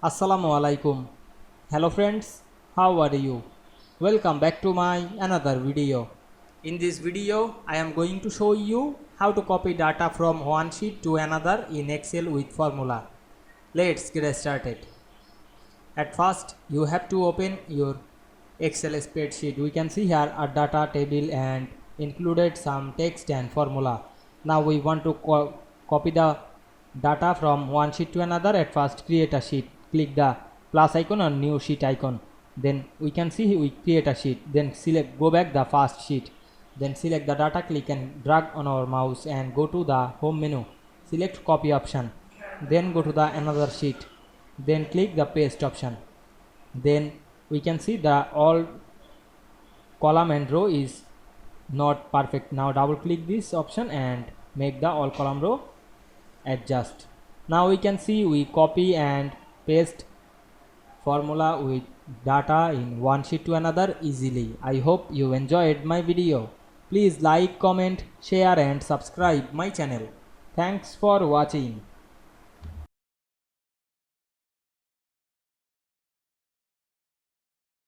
Assalamu Walaikum. Hello friends, how are you? Welcome back to my another video. In this video, I am going to show you how to copy data from one sheet to another in Excel with formula. Let's get started. At first, you have to open your Excel spreadsheet. We can see here a data table and included some text and formula. Now we want to copy the data from one sheet to another. At first, create a sheet. Click the plus icon or new sheet icon. Then we can see we create a sheet. Then go back the first sheet. Then select the data, click and drag on our mouse and go to the home menu. Select copy option. Then go to the another sheet. Then click the paste option. Then we can see the all column and row is not perfect. Now double click this option and make the all column row adjust. Now we can see we copy and paste formula with data in one sheet to another easily. I hope you enjoyed my video. Please like, comment, share and subscribe my channel. Thanks for watching.